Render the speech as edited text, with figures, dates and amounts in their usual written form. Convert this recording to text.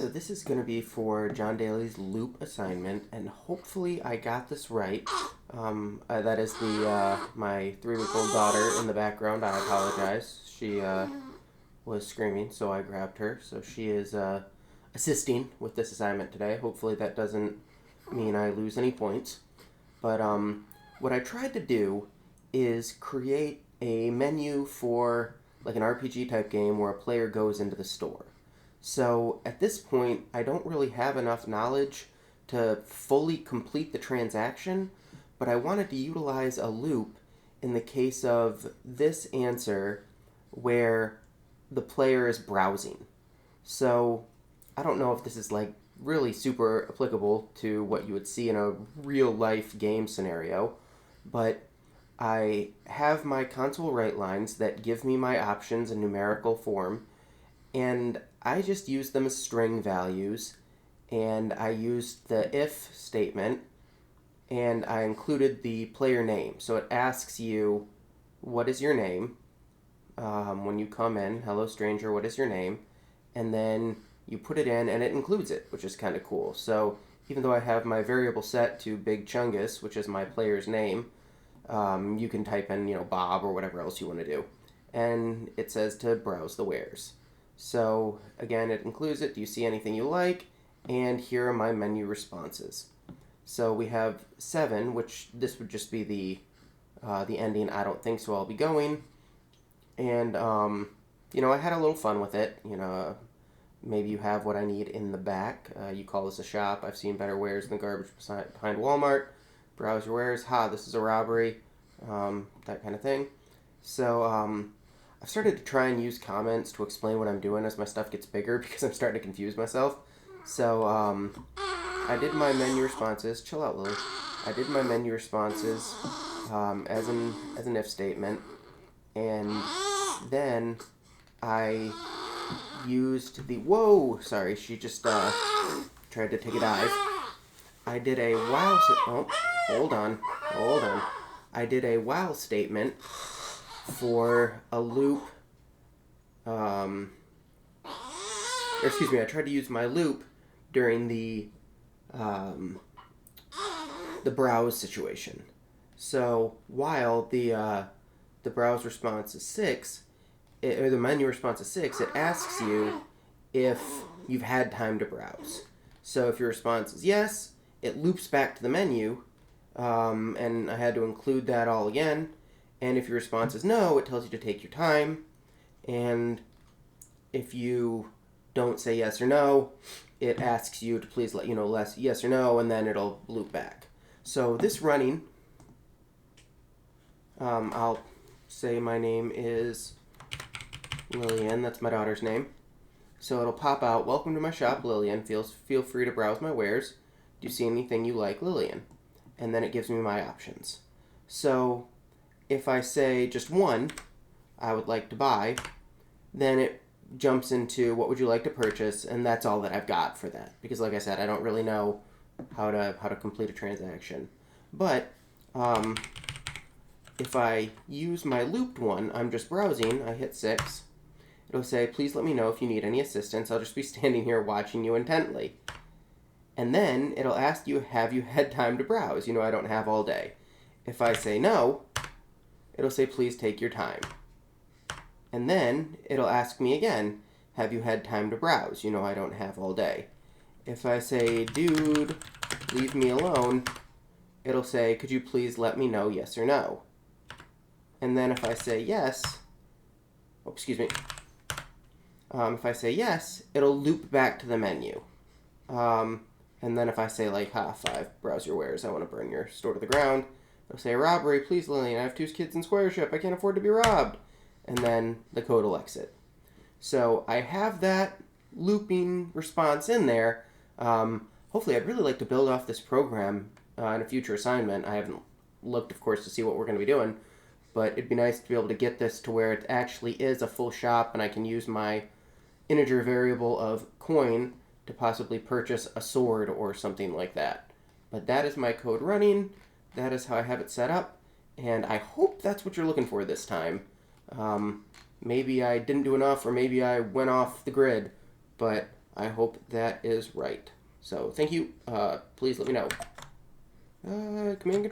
So this is going to be for John Daly's loop assignment, and hopefully I got this right. That is the my 3-week-old daughter in the background. I apologize. She was screaming, so I grabbed her. So she is assisting with this assignment today. Hopefully that doesn't mean I lose any points. But what I tried to do is create a menu for like an RPG type game where a player goes into the store. So at this point, I don't really have enough knowledge to fully complete the transaction, but I wanted to utilize a loop in the case of this answer where the player is browsing. So I don't know if this is like really super applicable to what you would see in a real life game scenario, but I have my console write lines that give me my options in numerical form, and I just use them as string values, and I used the if statement, and I included the player name. So it asks you, what is your name? When you come in, hello stranger, what is your name? And then you put it in, and it includes it, which is kind of cool. So even though I have my variable set to Big Chungus, which is my player's name, you can type in, Bob or whatever else you want to do. And it says to browse the wares. So again, it includes it. Do you see anything you like? And here are my menu responses. So we have 7, which this would just be the ending. I don't think so. I'll be going. And I had a little fun with it. Maybe you have what I need in the back. You call this a shop. I've seen better wares in the garbage behind Walmart. Browse your wares. This is a robbery. That kind of thing. So I've started to try and use comments to explain what I'm doing as my stuff gets bigger because I'm starting to confuse myself. So I did my menu responses. Chill out, Lily. I did my menu responses as an if statement, and then I used the Sorry, she just tried to take a dive. I did a while. Hold on. I did a while statement for a loop. I tried to use my loop during the browse situation. So while the browse response is 6, or the menu response is 6, it asks you if you've had time to browse. So if your response is yes, it loops back to the menu, and I had to include that all again. And if your response is no, it tells you to take your time. And if you don't say yes or no, it asks you to please let you know less yes or no, and then it'll loop back. So this running, I'll say my name is Lillian. That's my daughter's name. So it'll pop out, welcome to my shop, Lillian. Feel free to browse my wares. Do you see anything you like, Lillian? And then it gives me my options. So if I say just one, I would like to buy, then it jumps into what would you like to purchase, and that's all that I've got for that. Because like I said, I don't really know how to complete a transaction. But if I use my looped one, I'm just browsing, I hit 6. It'll say, please let me know if you need any assistance. I'll just be standing here watching you intently. And then it'll ask you, have you had time to browse? I don't have all day. If I say no, it'll say, please take your time. And then it'll ask me again, have you had time to browse? I don't have all day. If I say, dude, leave me alone, it'll say, could you please let me know yes or no? And then if I say yes, if I say yes, it'll loop back to the menu. And then if I say 5, browse your wares, I want to burn your store to the ground, it'll say, robbery, please Lillian, I have 2 kids in Squareship, I can't afford to be robbed. And then the code will exit. So I have that looping response in there. Hopefully, I'd really like to build off this program in a future assignment. I haven't looked, of course, to see what we're going to be doing, but it'd be nice to be able to get this to where it actually is a full shop, and I can use my integer variable of coin to possibly purchase a sword or something like that. But that is my code running. That is how I have it set up, and I hope that's what you're looking for this time. Maybe I didn't do enough, or maybe I went off the grid, but I hope that is right. So thank you. Please let me know. Command control.